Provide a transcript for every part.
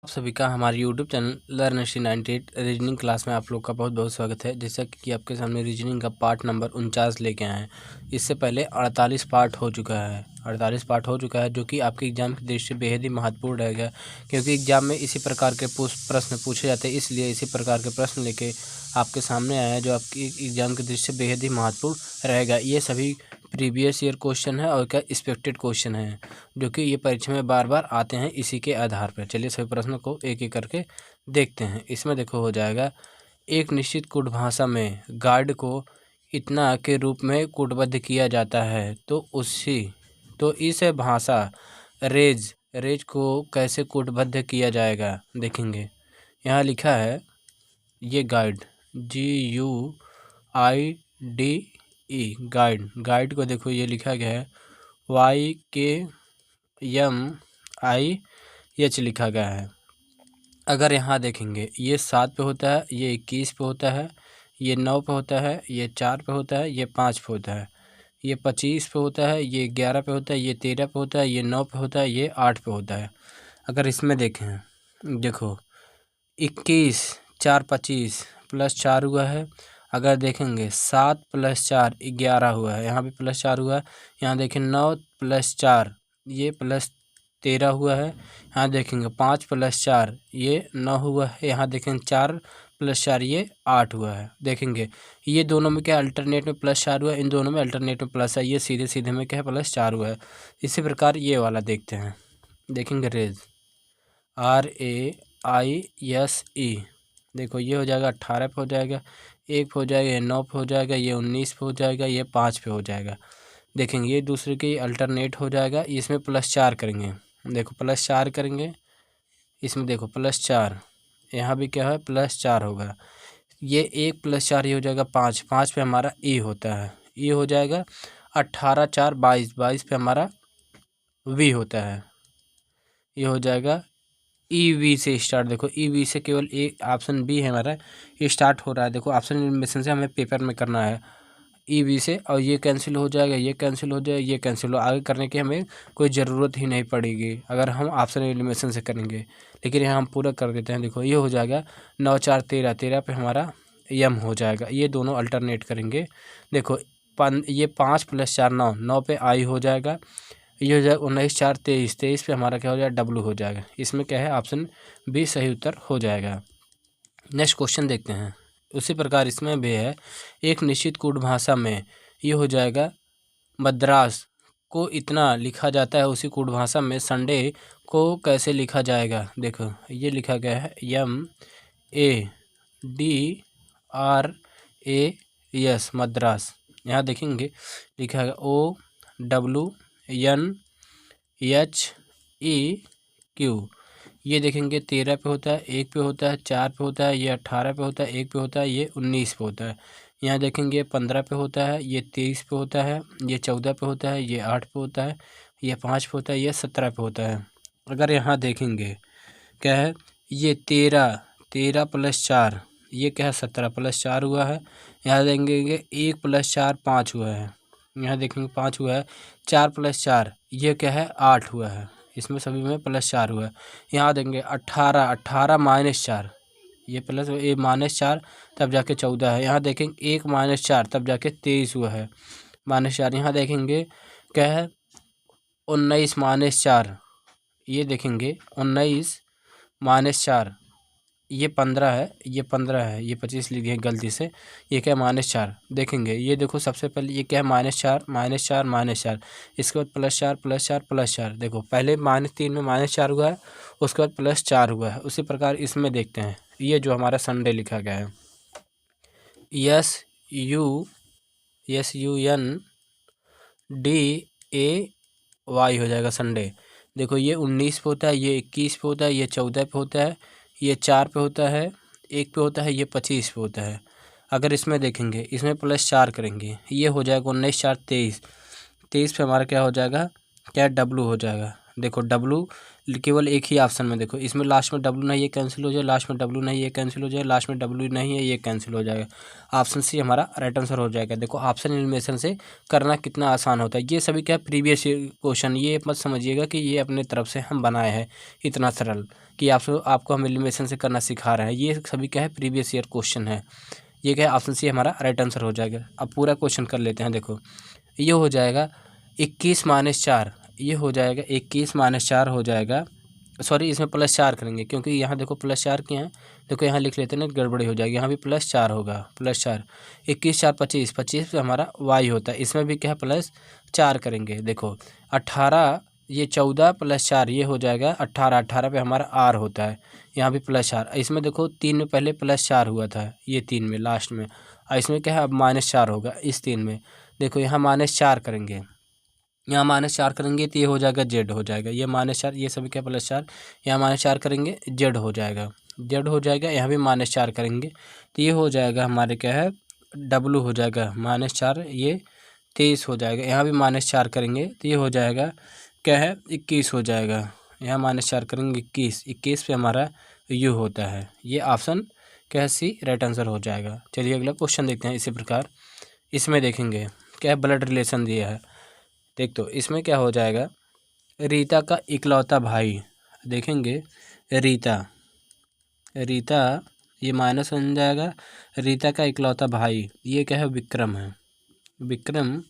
आप सभी का हमारे YouTube channel learn 98 reasoning class में आप लोग का बहुत बहुत स्वागत है। जैसा कि आपके सामने रीजनिंग का पार्ट नंबर 49 लेके आए हैं। इससे पहले 48 पार्ट हो चुका है 48 पार्ट हो चुका है, जो कि आपके एग्जाम की दृष्टि से बेहद ही महत्वपूर्ण रहेगा, क्योंकि एग्जाम में इसी प्रकार के प्रश्न पूछे जाते हैं। इसलिए इसी प्रकार के प्रश्न लेके आपके सामने आया है, जो आपकी एग्जाम की दृष्टि से बेहद ही महत्वपूर्ण रहेगा। ये सभी प्रीवियस ईयर क्वेश्चन है और क्या एक्सपेक्टेड क्वेश्चन है, जो कि ये परीक्षा में बार बार आते हैं इसी के आधार पर। चलिए सभी प्रश्नों को एक एक करके देखते हैं। इसमें देखो हो जाएगा, एक निश्चित कूट भाषा में गार्ड को इतना के रूप में कूटबद्ध किया जाता है, तो इस भाषा रेज को कैसे कूटबद्ध किया जाएगा। देखेंगे यहाँ लिखा है, ये गाइड GUIDE गाइड को देखो ये लिखा गया है YKMIH लिखा गया है। अगर यहाँ देखेंगे, ये 7 पे होता है, ये 21 पे होता है, ये 9 पे होता है, ये 4 पे होता है, ये 5 पे होता है, ये 25 पे होता है, ये 11 पे होता है, ये 13 पे होता है, ये 9 पे होता है, ये 8 पे होता है। अगर इसमें देखें, देखो 21 4 25 प्लस 4 हुआ है। अगर देखेंगे 7 + 4 11 हुआ है, यहाँ भी +4 हुआ है। यहाँ देखें 9 + 4 ये +13 हुआ है। यहाँ देखेंगे 5 + 4 ये 9 हुआ है। यहाँ देखेंगे 4 + 4 ये 8 हुआ है। देखेंगे ये दोनों में क्या अल्टरनेट में +4 हुआ है, इन दोनों में अल्टरनेट में प्लस है, ये सीधे सीधे में क्या है +4 हुआ है। इसी प्रकार ये वाला देखते हैं। देखेंगे रेज RAISE, देखो ये हो जाएगा 18 पे हो जाएगा, 1 पे हो जाएगा, ये 9 पे हो जाएगा, ये 19 पे हो जाएगा, ये 5 पे हो जाएगा। देखेंगे ये दूसरे के अल्टरनेट हो जाएगा, इसमें +4 करेंगे। देखो +4 करेंगे, इसमें देखो +4, यहाँ भी क्या है +4 होगा। ये 1 + 4 ये हो जाएगा 5 पे हमारा E होता है, E हो जाएगा 18 4 22 पे हमारा V होता है। ये हो जाएगा EV से स्टार्ट। देखो EV से केवल एक ऑप्शन बी है हमारा, ये स्टार्ट हो रहा है। देखो ऑप्शन एलिमिनेशन से हमें पेपर में करना है EV से, और ये कैंसिल हो जाएगा, ये कैंसिल हो जाएगा, ये कैंसिल हो, आगे करने की हमें कोई ज़रूरत ही नहीं पड़ेगी अगर हम ऑप्शन एलिमिनेशन से करेंगे। लेकिन यहाँ हम पूरा कर देते हैं। देखो ये हो जाएगा 9 4 13 पे हमारा M हो जाएगा। ये दोनों अल्टरनेट करेंगे। देखो ये 5 + 4 9 पे I हो जाएगा। ये हो जाएगा 19 4 23 पे हमारा क्या हो जाएगा W हो जाएगा। इसमें क्या है ऑप्शन बी सही उत्तर हो जाएगा। नेक्स्ट क्वेश्चन देखते हैं। उसी प्रकार इसमें भी है, एक निश्चित कूट भाषा में ये हो जाएगा, मद्रास को इतना लिखा जाता है, उसी कूट भाषा में संडे को कैसे लिखा जाएगा। देखो ये लिखा गया है MADRAS मद्रास। यहाँ देखेंगे लिखा है OWNHEQ। ये देखेंगे 13 पे होता है, 1 पे होता है, 4 पे होता है, ये 18 पे होता है, 1 पे होता है, ये 19 पे होता है। यहाँ देखेंगे 15 पे होता है, ये 23 पे होता है, ये 14 पे होता है, ये 8 पे होता है, ये 5 पे होता है, ये 17 पे होता है। अगर यहाँ देखेंगे क्या है, ये 13 + 4 ये क्या है 17 + 4 हुआ है। यहाँ देखेंगे 1 + 4 5 हुआ है। यहाँ देखेंगे 5 हुआ है। 4 + 4 ये क्या है 8 हुआ है। इसमें सभी में +4 हुआ है। यहाँ देंगे 18 -4 ये प्लस ये -4 तब जाके 14 है। यहाँ देखेंगे 1 - 4 तब जाके 23 हुआ है -4। यहाँ देखेंगे क्या है 19 - 4 ये देखेंगे 19 - 4 ये 15 है, ये 15 है, ये 25 लिख दिए गलती से। ये क्या -4 देखेंगे, ये देखो सबसे पहले ये क्या है -4 -4 -4, इसके बाद +4 +4 +4। देखो पहले -3 में -4 हुआ है, उसके बाद +4 हुआ है। उसी प्रकार इसमें देखते हैं, ये जो हमारा संडे लिखा गया है SUNDAY हो जाएगा संडे। देखो ये 19 पे होता है, ये 21 पे होता है, ये 14 पे होता है, ये 4 पे होता है, 1 पे होता है, ये 25 पे होता है। अगर इसमें देखेंगे, इसमें +4 करेंगे, ये हो जाएगा 19 4 23 पे हमारा क्या हो जाएगा क्या W हो जाएगा। देखो W केवल एक ही ऑप्शन में देखो, इसमें लास्ट में डब्ल्यू नहीं, ये कैंसिल हो जाए, लास्ट में डब्ल्यू नहीं, ये कैंसिल हो जाए, लास्ट में डब्ल्यू नहीं है, ये कैंसिल हो जाएगा। ऑप्शन सी हमारा राइट आंसर हो जाएगा। देखो ऑप्शन एलिमिनेशन से करना कितना आसान होता है। ये सभी क्या प्रीवियस क्वेश्चन, ये मत समझिएगा कि ये अपने तरफ से हम बनाए हैं इतना सरल कि आपको हम एलिमिनेशन से करना सिखा रहे हैं। ये सभी क्या है प्रीवियस ईयर क्वेश्चन है। ये क्या है ऑप्शन सी हमारा राइट आंसर हो जाएगा। अब पूरा क्वेश्चन कर लेते हैं। देखो ये हो जाएगा 21-4, ये हो जाएगा 21-4 हो जाएगा, सॉरी इसमें +4 करेंगे क्योंकि यहाँ देखो +4 किए हैं। देखो यहाँ लिख लेते हैं ना, गड़बड़ी हो जाएगी। यहाँ भी +4 होगा, +4। 21-4 25, 25 पे हमारा y होता है। इसमें भी क्या है +4 करेंगे। देखो 18, ये 14 +4 ये हो जाएगा 18, 18 पे हमारा r होता है। यहाँ भी +4। इसमें देखो 3 में पहले +4 हुआ था, ये 3 में लास्ट में, और इसमें क्या है अब -4 होगा इस 3 में। देखो यहाँ -4 करेंगे, यहाँ -4 करेंगे तो ये हो जाएगा जेड हो जाएगा। ये -4, ये सभी क्या +4, यहाँ -4 करेंगे जेड हो जाएगा, जेड हो जाएगा। यहाँ भी -4 करेंगे तो ये हो जाएगा हमारे क्या है डब्लू हो जाएगा -4, ये 23 हो जाएगा। यहाँ भी -4 करेंगे तो ये हो जाएगा क्या है 21 हो जाएगा। यहाँ -4 करेंगे 21, 21 पे हमारा यू होता है। ये ऑप्शन क्या है सी राइट आंसर हो जाएगा। चलिए अगला क्वेश्चन देखते हैं। इसी प्रकार इसमें देखेंगे क्या है ब्लड रिलेशन दिया है। देख तो इसमें क्या हो जाएगा, रीता का इकलौता भाई, देखेंगे रीता, रीता ये माइनस बन जाएगा। रीता का इकलौता भाई ये क्या है विक्रम है, विक्रम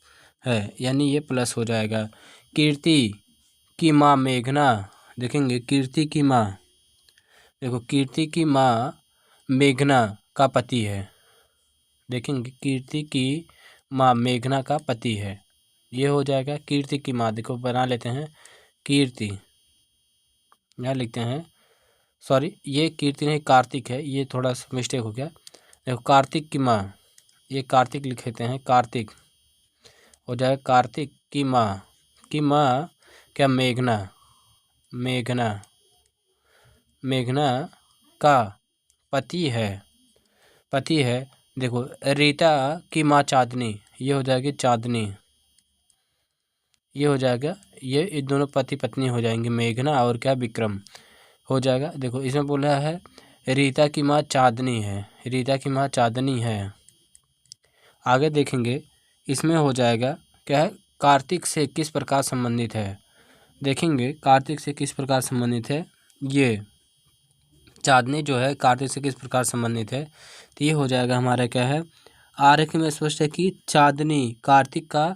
है, यानी ये प्लस हो जाएगा। कीर्ति की माँ मेघना, देखेंगे कीर्ति की माँ, देखो कीर्ति की माँ मेघना का पति है। देखेंगे कीर्ति की माँ मेघना का पति है, ये हो जाएगा कीर्ति की माँ। देखो बना लेते हैं कीर्ति, यहाँ लिखते हैं, सॉरी ये कीर्ति नहीं कार्तिक है, ये थोड़ा सा मिस्टेक हो गया। देखो कार्तिक की माँ, ये कार्तिक लिख लेते हैं, कार्तिक हो जाएगा कार्तिक की माँ, की माँ क्या मेघना, मेघना, मेघना का पति है, पति है। देखो रीता की माँ चाँदनी, ये हो जाएगी चाँदनी, ये हो जाएगा, ये दोनों पति पत्नी हो जाएंगे, मेघना और क्या विक्रम हो जाएगा। देखो इसमें बोला है रीता की माँ चाँदनी है, रीता की माँ चाँदनी है। आगे देखेंगे इसमें हो जाएगा क्या है कार्तिक से किस प्रकार संबंधित है। देखेंगे कार्तिक से किस प्रकार संबंधित है, ये चाँदनी जो है कार्तिक से किस प्रकार संबंधित है, तो ये हो जाएगा हमारा क्या है आर्य में स्पष्ट है कि चाँदनी कार्तिक का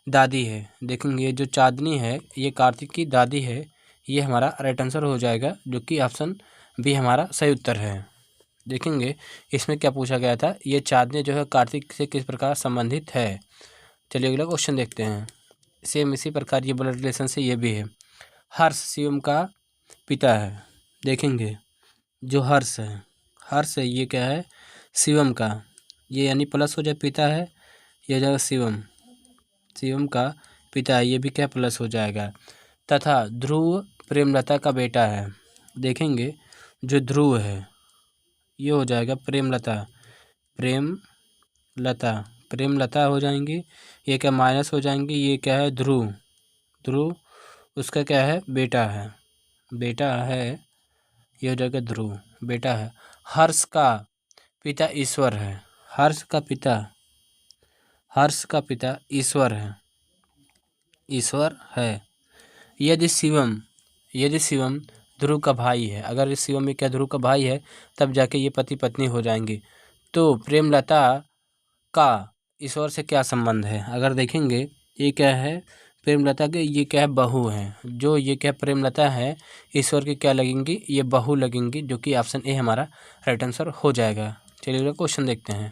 दादी है। देखेंगे जो चाँदनी है ये कार्तिक की दादी है, ये हमारा राइट आंसर हो जाएगा, जो कि ऑप्शन बी हमारा सही उत्तर है। देखेंगे इसमें क्या पूछा गया था, ये चाँदनी जो है कार्तिक से किस प्रकार संबंधित है। चलिए अगला क्वेश्चन देखते हैं। सेम इसी प्रकार ये ब्लड रिलेशन से ये भी है। हर्ष शिवम का पिता है। देखेंगे जो हर्ष है, हर्ष है ये क्या है शिवम का, ये यानी प्लस हो जाए पिता है, ये जाएगा शिवम, शिवम का पिता है, ये भी क्या प्लस हो जाएगा। तथा ध्रुव प्रेमलता का बेटा है। देखेंगे जो ध्रुव है ये हो जाएगा प्रेमलता, प्रेमलता, प्रेमलता हो जाएंगी, ये क्या माइनस हो जाएंगे, ये क्या है ध्रुव, ध्रुव उसका क्या है बेटा है, बेटा है, ये हो जाएगा ध्रुव बेटा है। हर्ष का पिता ईश्वर है, हर्ष का पिता, हर्ष का पिता ईश्वर है, ईश्वर है। यदि शिवम, यदि शिवम ध्रुव का भाई है, अगर इस शिवम में क्या ध्रुव का भाई है तब जाके ये पति पत्नी हो जाएंगे। तो प्रेमलता का ईश्वर से क्या संबंध है, अगर देखेंगे ये क्या है प्रेमलता के, ये क्या है बहू है, जो ये क्या प्रेमलता है ईश्वर की क्या लगेंगी, ये बहू लगेंगी, जो कि ऑप्शन ए हमारा राइट आंसर हो जाएगा। चलिए क्वेश्चन देखते हैं।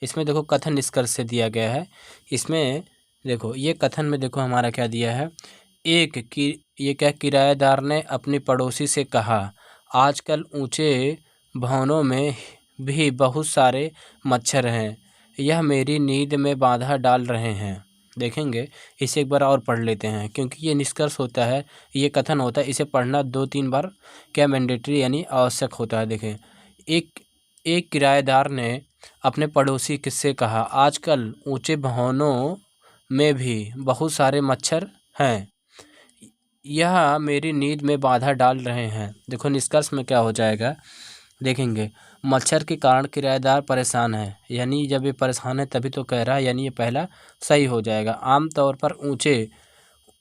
इसमें देखो कथन निष्कर्ष से दिया गया है। इसमें देखो ये कथन में देखो हमारा क्या दिया है, एक कि ये क्या किराएदार ने अपनी पड़ोसी से कहा आजकल ऊंचे भवनों में भी बहुत सारे मच्छर हैं, यह मेरी नींद में बाधा डाल रहे हैं। देखेंगे इसे एक बार और पढ़ लेते हैं, क्योंकि ये निष्कर्ष होता है, ये कथन होता है, इसे पढ़ना 2-3 बार क्या मैंडेटरी यानी आवश्यक होता है। देखें एक किराएदार ने अपने पड़ोसी से कहा आजकल ऊंचे भवनों में भी बहुत सारे मच्छर हैं, यह मेरी नींद में बाधा डाल रहे हैं। देखो निष्कर्ष में क्या हो जाएगा, देखेंगे मच्छर के कारण किराएदार परेशान है, यानी जब ये परेशान है तभी तो कह रहा है, यानी ये पहला सही हो जाएगा। आमतौर पर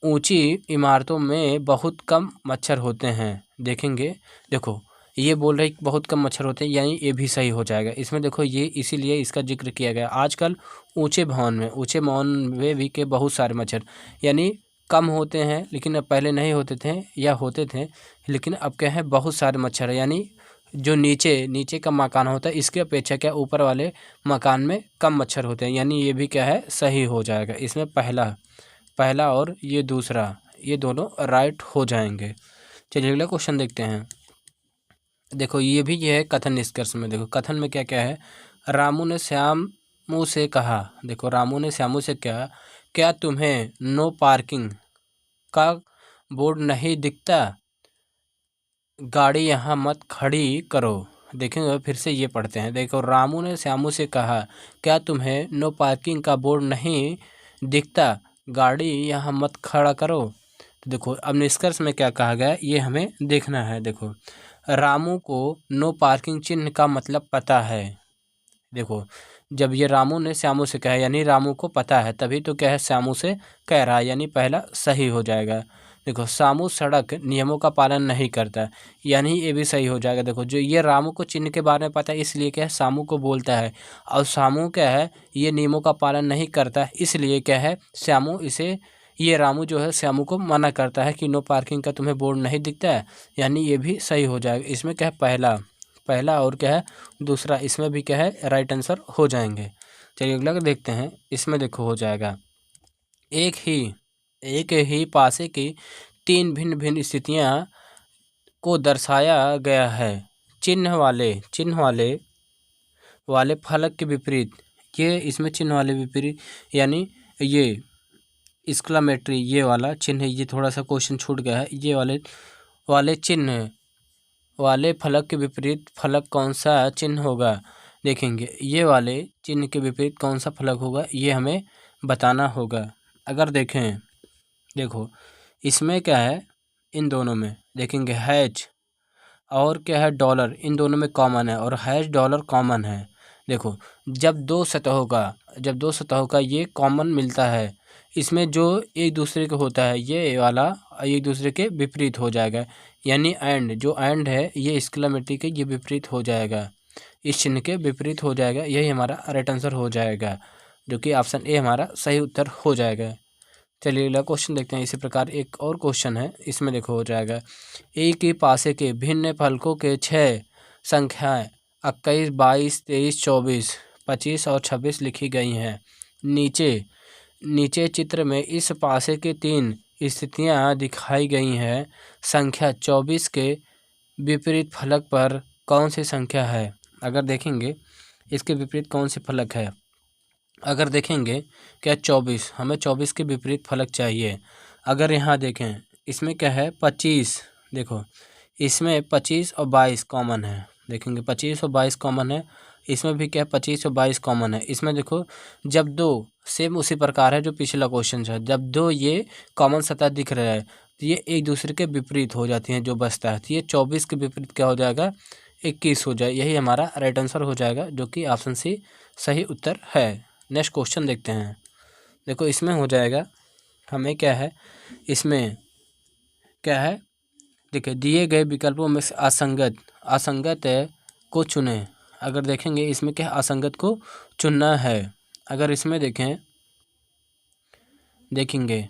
ऊंची इमारतों में बहुत कम मच्छर होते हैं। देखेंगे, देखो ये बोल रहे बहुत कम मच्छर होते हैं, यानी ये भी सही हो जाएगा। इसमें देखो ये इसीलिए इसका जिक्र किया गया। आजकल ऊंचे भवन में भी के बहुत सारे मच्छर, यानी कम होते हैं, लेकिन अब पहले नहीं होते थे या होते थे, लेकिन अब क्या है बहुत सारे मच्छर है। यानी जो नीचे का मकान होता है इसके अपेक्षा क्या ऊपर वाले मकान में कम मच्छर होते हैं, यानी ये भी क्या है सही हो जाएगा। इसमें पहला और ये दूसरा, ये दोनों राइट हो जाएंगे। चलिए अगला क्वेश्चन देखते हैं। देखो ये है कथन निष्कर्ष में। देखो कथन में क्या क्या है, रामू ने श्यामू से कहा। देखो रामू ने श्यामू से कहा, क्या तुम्हें नो पार्किंग का बोर्ड नहीं दिखता, गाड़ी यहाँ मत खड़ी करो। देखेंगे फिर से ये पढ़ते हैं। देखो रामू ने श्यामू से कहा, क्या तुम्हें नो पार्किंग का बोर्ड नहीं दिखता, गाड़ी यहाँ मत खड़ा करो। तो देखो अब निष्कर्ष में क्या कहा गया ये हमें देखना है। देखो रामू को नो पार्किंग चिन्ह का मतलब पता है। देखो जब ये रामू ने श्यामू से कहा, यानी रामू को पता है, तभी तो क्या है श्यामू से कह रहा है, यानी पहला सही हो जाएगा। देखो श्यामू सड़क नियमों का पालन नहीं करता, यानी ये भी सही हो जाएगा। देखो जो ये रामू को चिन्ह के बारे में पता है, इसलिए क्या है श्यामू को बोलता है, और श्यामू क्या है ये नियमों का पालन नहीं करता, इसलिए क्या है श्यामू ये रामू जो है श्यामू को मना करता है कि नो पार्किंग का तुम्हें बोर्ड नहीं दिखता है, यानी ये भी सही हो जाएगा। इसमें क्या है पहला और क्या है दूसरा, इसमें भी क्या है राइट आंसर हो जाएंगे। चलिए अगला देखते हैं। इसमें देखो हो जाएगा, एक ही पासे की तीन भिन्न भिन्न स्थितियां को दर्शाया गया है। चिन्ह वाले फलक के विपरीत, ये इसमें चिन्ह वाले विपरीत, यानी ये एक्सक्लेमेटरी ये वाला चिन्ह, ये थोड़ा सा क्वेश्चन छूट गया है। ये वाले चिन्ह वाले फलक के विपरीत फलक कौन सा चिन्ह होगा। देखेंगे ये वाले चिन्ह के विपरीत कौन सा फलक होगा, ये हमें बताना होगा। अगर देखें, देखो इसमें क्या है इन दोनों में, देखेंगे हैच और क्या है डॉलर, इन दोनों में कॉमन है, और हैच डॉलर कॉमन है। देखो जब दो सतहों का ये कॉमन मिलता है, इसमें जो एक दूसरे के होता है ये वाला एक दूसरे के विपरीत हो जाएगा, यानी जो एंड है ये एक्सक्लेमेटरी के ये विपरीत हो जाएगा, इस चिन्ह के विपरीत हो जाएगा। यही हमारा राइट आंसर हो जाएगा, जो कि ऑप्शन ए हमारा सही उत्तर हो जाएगा। चलिए अगला क्वेश्चन देखते हैं। इसी प्रकार एक और क्वेश्चन है, इसमें देखो हो जाएगा, एक ही पासे के भिन्न फलकों के 6 संख्याएं 21, 22, 23, 24, 25 और 26 लिखी गई हैं। नीचे चित्र में इस पासे के 3 स्थितियां दिखाई गई हैं। संख्या 24 के विपरीत फलक पर कौन सी संख्या है। अगर देखेंगे इसके विपरीत कौन सी फलक है, अगर देखेंगे क्या 24, हमें 24 के विपरीत फलक चाहिए। अगर यहाँ देखें इसमें क्या है 25, देखो इसमें 25 और 22 कॉमन है। देखेंगे 25 और 22 कॉमन है, इसमें भी क्या है 25 और 22 कॉमन है। इसमें देखो जब दो सेम उसी प्रकार है जो पिछला क्वेश्चन है, जब दो ये कॉमन सतह दिख रहा है तो ये एक दूसरे के विपरीत हो जाती हैं, जो बचता है तो ये 24 के विपरीत क्या हो जाएगा 21 हो जाए। यही हमारा राइट आंसर हो जाएगा, जो कि ऑप्शन सी सही उत्तर है। नेक्स्ट क्वेश्चन देखते हैं। देखो इसमें हो जाएगा हमें क्या है, इसमें क्या है देखिए दिए गए विकल्पों में से असंगत को चुनें। अगर देखेंगे इसमें क्या असंगत को चुनना है। अगर इसमें देखेंगे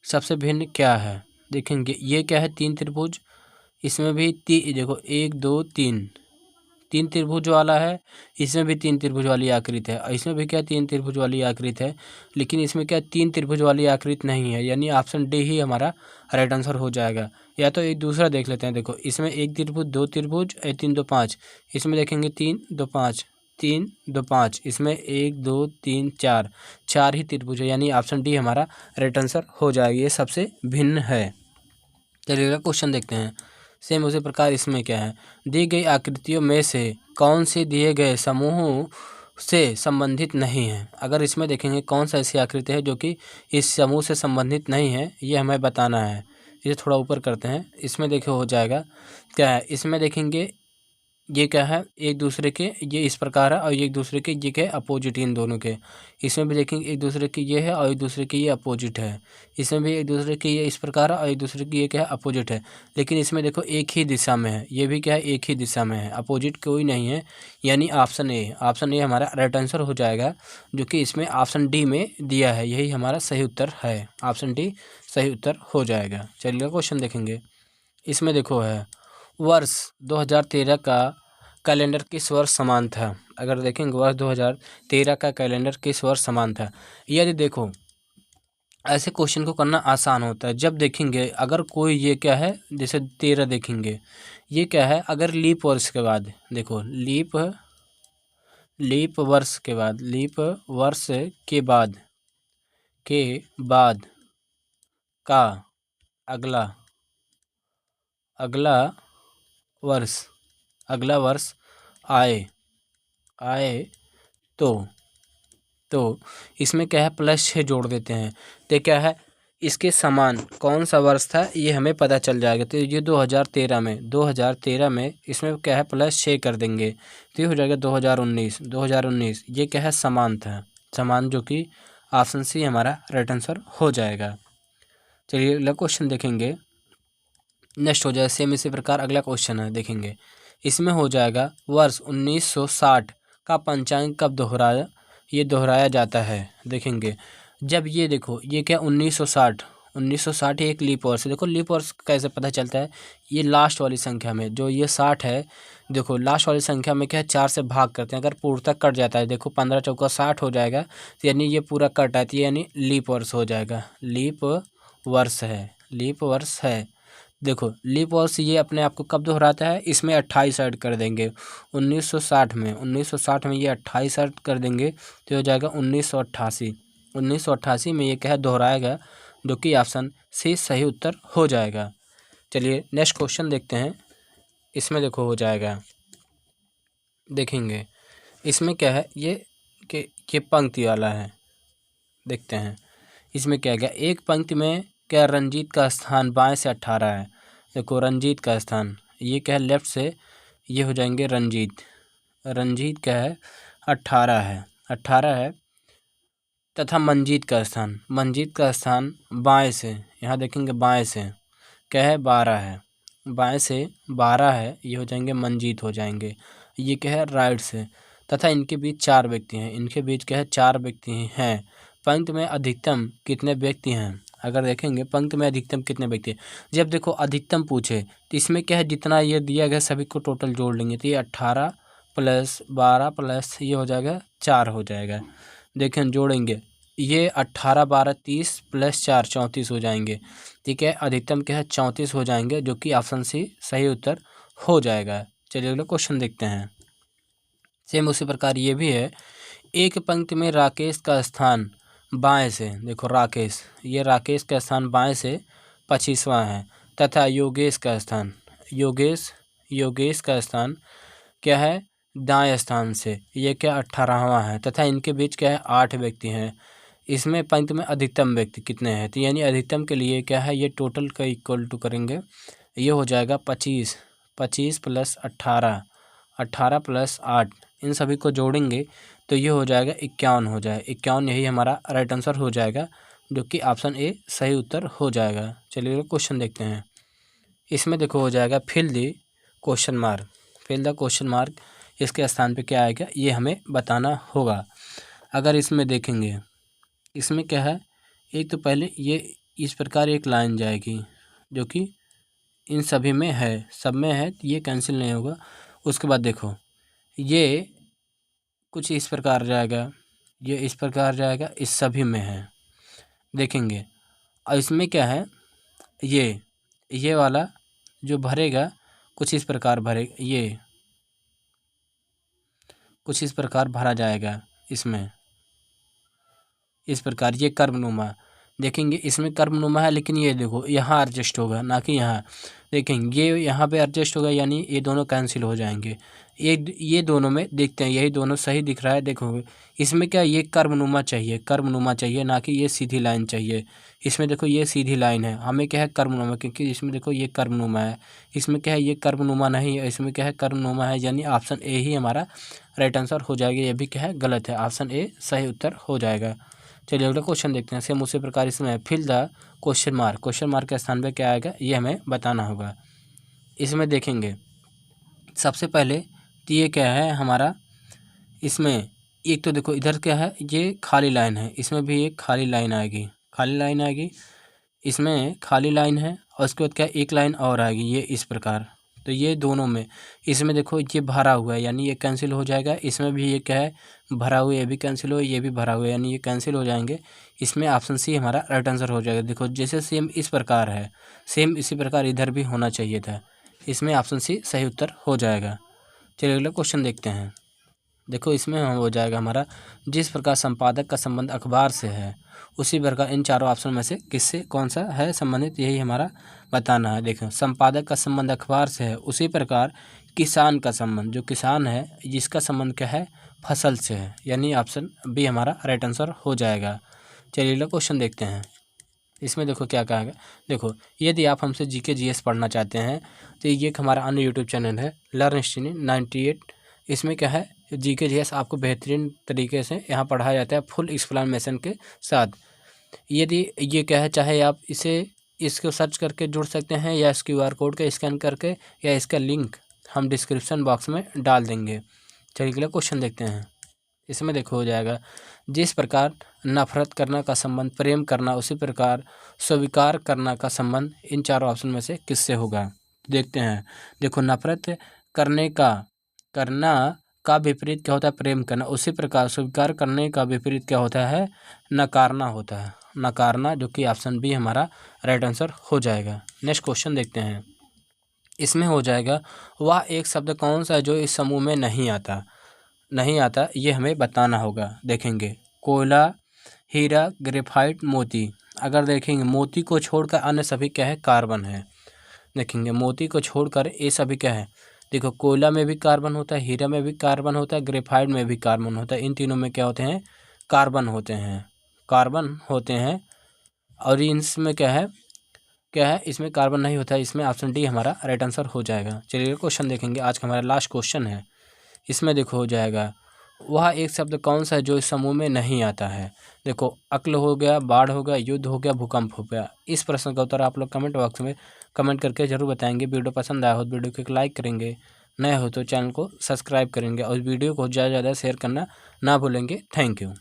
सबसे भिन्न क्या है, देखेंगे ये क्या है 3 त्रिभुज, इसमें भी देखो 1 2 3 त्रिभुज वाला है, इसमें भी 3 त्रिभुज वाली आकृति है, और इसमें भी क्या 3 त्रिभुज वाली आकृति है, लेकिन इसमें क्या 3 त्रिभुज वाली आकृति नहीं है, यानी ऑप्शन डी ही हमारा राइट आंसर हो जाएगा। या तो एक दूसरा देख लेते हैं। देखो इसमें 1 त्रिभुज 2 त्रिभुज 3 2 5, इसमें देखेंगे 3 2 5 3 2 5, इसमें 1 2 3 4 ही त्रिभुज है, यानी ऑप्शन डी हमारा राइट आंसर हो जाएगा, ये सबसे भिन्न है। चलिए क्वेश्चन देखते हैं। सेम उसी प्रकार इसमें क्या है, दी गई आकृतियों में से कौन सी दिए गए समूहों से संबंधित नहीं है। अगर इसमें देखेंगे कौन सा ऐसी आकृति है जो कि इस समूह से संबंधित नहीं है, ये हमें बताना है। इसे थोड़ा ऊपर करते हैं। इसमें देखो हो जाएगा क्या है, इसमें देखेंगे ये क्या है, एक दूसरे के ये इस प्रकार है और ये एक दूसरे के ये क्या है अपोजिट, इन दोनों के। इसमें भी देखेंगे एक दूसरे के ये है और एक दूसरे के ये अपोजिट है। इसमें भी एक दूसरे के ये इस प्रकार है और एक दूसरे की ये क्या है अपोजिट है। लेकिन इसमें देखो एक ही दिशा में है, ये भी क्या है एक ही दिशा में है, अपोजिट कोई नहीं है। यानी ऑप्शन ए हमारा राइट आंसर हो जाएगा, जो कि इसमें ऑप्शन डी में दिया है, यही हमारा सही उत्तर है। ऑप्शन डी सही उत्तर हो जाएगा। चलिए क्वेश्चन देखेंगे। इसमें देखो है वर्ष 2013 का कैलेंडर किस वर्ष समान था। अगर देखेंगे वर्ष 2013 का कैलेंडर किस वर्ष समान था। यदि देखो ऐसे क्वेश्चन को करना आसान होता है जब देखेंगे अगर कोई ये क्या है, जैसे 13 देखेंगे ये क्या है, अगर लीप वर्ष के बाद देखो लीप वर्ष के बाद, लीप वर्ष के बाद का अगला वर्ष आए तो इसमें क्या है +6 जोड़ देते हैं। तो क्या है इसके समान कौन सा वर्ष था ये हमें पता चल जाएगा। तो ये 2013 में इसमें क्या है +6 कर देंगे तो ये हो जाएगा 2019 ये क्या है समान था, समान, जो कि ऑप्शन सी हमारा राइट आंसर हो जाएगा। चलिए अगला क्वेश्चन देखेंगे। नेक्स्ट हो जाए सेम इसी प्रकार अगला क्वेश्चन है, देखेंगे। इसमें हो जाएगा वर्ष 1960 का पंचांग कब दोहराया जाता है। देखेंगे जब ये देखो ये क्या 1960 एक लीप वर्ष है। देखो लीप वर्ष कैसे पता चलता है, ये लास्ट वाली संख्या में जो ये 60 है, देखो लास्ट वाली संख्या में क्या है 4 से भाग करते हैं, अगर पूर्णतः कट जाता है देखो 15 चौका 60 हो जाएगा, तो यानी ये पूरा कट आती है, यानी लीप वर्ष हो जाएगा। लीप वर्ष है। देखो लीप वर्ष ये अपने आप को कब दोहराता है, इसमें 28 ऐड कर देंगे 1960 में ये 28 ऐड कर देंगे तो हो जाएगा 1988 में ये क्या है दोहराएगा, जो कि ऑप्शन सी सही उत्तर हो जाएगा। चलिए नेक्स्ट क्वेश्चन देखते हैं। इसमें देखो हो जाएगा, देखेंगे इसमें क्या है ये पंक्ति वाला है, देखते हैं इसमें क्या गया। एक पंक्ति में क्या रंजीत का स्थान बाएं से 18 है। देखो रंजीत का स्थान ये क्या है लेफ्ट से, ये हो जाएंगे रंजीत क्या है 18 है तथा मंजीत का स्थान बाएं से, यहाँ देखेंगे बाएं से क्या है 12 है, बाएं से 12 है, ये हो जाएंगे मंजीत हो जाएंगे। ये क्या है राइट से, तथा इनके बीच 4 व्यक्ति हैं, इनके बीच क्या है 4 व्यक्ति हैं। पंक्ति में अधिकतम कितने व्यक्ति हैं। अगर देखेंगे पंक्ति में अधिकतम कितने व्यक्ति हैं, जब देखो अधिकतम पूछे तो इसमें क्या है जितना ये दिया गया सभी को टोटल जोड़ लेंगे, तो ये 18 + 12 प्लस ये हो जाएगा 4 हो जाएगा। देखें जोड़ेंगे ये 18 12 30 + 4 34 हो जाएंगे। ठीक है अधिकतम क्या है 34 हो जाएंगे, जो कि ऑप्शन सी सही उत्तर हो जाएगा। चलिए अगला क्वेश्चन देखते हैं। सेम उसी प्रकार ये भी है। एक पंक्ति में राकेश का स्थान बाएं से, देखो राकेश का स्थान बाएं से 25वां है, तथा योगेश का स्थान क्या है दाएं स्थान से, ये क्या 18वां है, तथा इनके बीच क्या है 8 व्यक्ति हैं। इसमें पंक्ति में अधिकतम व्यक्ति कितने हैं, तो यानी अधिकतम के लिए क्या है ये टोटल का इक्वल टू करेंगे, ये हो जाएगा 25 + 18 + 8, इन सभी को जोड़ेंगे तो ये हो जाएगा 51 हो जाए 51, यही हमारा राइट आंसर हो जाएगा, जो कि ऑप्शन ए सही उत्तर हो जाएगा। चलिए क्वेश्चन देखते हैं। इसमें देखो हो जाएगा फिल द क्वेश्चन मार्क, इसके स्थान पे क्या आएगा ये हमें बताना होगा। अगर इसमें देखेंगे इसमें क्या है, एक तो पहले ये इस प्रकार एक लाइन जाएगी जो कि इन सभी में है, सब में है, ये कैंसिल नहीं होगा। उसके बाद देखो ये कुछ इस प्रकार जाएगा, ये इस प्रकार जाएगा, इस सभी में है देखेंगे। और इसमें क्या है ये वाला जो भरेगा कुछ इस प्रकार भरेगा, ये कुछ इस प्रकार भरा जाएगा, इसमें इस प्रकार ये कर्मनुमा देखेंगे, इसमें कर्मनुमा है लेकिन ये देखो यहाँ एडजस्ट होगा ना कि यहाँ, देखेंगे ये यहाँ पे एडजस्ट होगा, यानी ये दोनों कैंसिल हो जाएंगे। ये दोनों में देखते हैं, यही दोनों सही दिख रहा है। देखो इसमें क्या, ये कर्वनुमा चाहिए, कर्वनुमा चाहिए, ना कि ये सीधी लाइन चाहिए। इसमें देखो ये सीधी लाइन है, हमें क्या है कर्वनुमा, क्योंकि इसमें देखो ये कर्वनुमा है, इसमें क्या है ये कर्वनुमा नहीं है, इसमें क्या है कर्वनुमा है, यानी ऑप्शन ए ही हमारा राइट आंसर हो जाएगा। ये भी क्या है गलत है, ऑप्शन ए सही उत्तर हो जाएगा। चलिए अगला क्वेश्चन देखते हैं। सेम उसी प्रकार इसमें फिल द क्वेश्चन मार्क के स्थान पे क्या आएगा ये हमें बताना होगा। इसमें देखेंगे सबसे पहले तो ये क्या है हमारा, इसमें एक तो देखो इधर क्या है, ये खाली लाइन है, इसमें भी एक खाली लाइन आएगी, खाली लाइन आएगी, इसमें खाली लाइन है, और उसके बाद क्या एक लाइन और आएगी ये इस प्रकार। तो ये दोनों में, इसमें देखो ये भरा हुआ है, यानी ये कैंसिल हो जाएगा। इसमें भी ये क्या है भरा हुआ, ये भी कैंसिल हो, ये भी भरा हुआ है, यानी ये कैंसिल हो जाएंगे। इसमें ऑप्शन सी हमारा राइट आंसर हो जाएगा। देखो जैसे सेम इस प्रकार है, सेम इसी प्रकार इधर भी होना चाहिए था। इसमें ऑप्शन सी सही उत्तर हो जाएगा। चलिए अगला क्वेश्चन देखते हैं। देखो इसमें हो जाएगा हमारा, जिस प्रकार संपादक का संबंध अखबार से है उसी प्रकार इन चारों ऑप्शन में से किससे कौन सा है संबंधित, यही हमारा बताना है। देखो संपादक का संबंध अखबार से है, उसी प्रकार किसान का संबंध, जो किसान है जिसका संबंध क्या है फसल से है, यानी ऑप्शन बी हमारा राइट आंसर हो जाएगा। चलिए अगला क्वेश्चन देखते हैं। इसमें देखो क्या कहा है। देखो यदि आप हमसे जीके जीएस पढ़ना चाहते हैं तो ये हमारा अन्य यूट्यूब चैनल है लर्न स्टडी 98। इसमें क्या है जीके जीएस आपको बेहतरीन तरीके से यहाँ पढ़ाया जाता है फुल एक्सप्लेनेशन के साथ। यदि ये क्या है, चाहे आप इसको सर्च करके जुड़ सकते हैं, या इस QR कोड का स्कैन करके, या इसका लिंक हम डिस्क्रिप्शन बॉक्स में डाल देंगे। चलिए अगला क्वेश्चन देखते हैं। इसमें देखो हो जाएगा, जिस प्रकार नफरत करना का संबंध प्रेम करना उसी प्रकार स्वीकार करना का संबंध इन चारों ऑप्शन में से किससे होगा। देखते हैं। देखो नफरत करना का विपरीत क्या होता है प्रेम करना, उसी प्रकार स्वीकार करने का विपरीत क्या होता है नकारना होता है, नकारना, जो कि ऑप्शन बी हमारा राइट आंसर हो जाएगा। नेक्स्ट क्वेश्चन देखते हैं। इसमें हो जाएगा, वह एक शब्द कौन सा है जो इस समूह में नहीं आता ये हमें बताना होगा। देखेंगे कोयला, हीरा, ग्रेफाइट, मोती। अगर देखेंगे मोती को छोड़कर अन्य सभी क्या है कार्बन है। देखेंगे मोती को छोड़कर ये सभी क्या है, देखो कोयला में भी कार्बन होता है, हीरा में भी कार्बन होता है, ग्रेफाइट में भी कार्बन होता है। इन तीनों में क्या होते हैं कार्बन होते हैं। और इसमें क्या है इसमें कार्बन नहीं होता है। इसमें ऑप्शन डी हमारा राइट आंसर हो जाएगा। चलिए क्वेश्चन देखेंगे, आज का हमारा लास्ट क्वेश्चन है। इसमें देखो हो जाएगा, वह एक शब्द कौन सा है जो इस समूह में नहीं आता है। देखो अक्ल हो गया, बाढ़ हो गया, युद्ध हो गया, भूकंप हो गया। इस प्रश्न का उत्तर आप लोग कमेंट बॉक्स में कमेंट करके जरूर बताएंगे। वीडियो पसंद आया हो तो वीडियो को एक लाइक करेंगे, नए हो तो चैनल को सब्सक्राइब करेंगे, और वीडियो को ज़्यादा से ज़्यादा शेयर करना ना भूलेंगे। Thank you.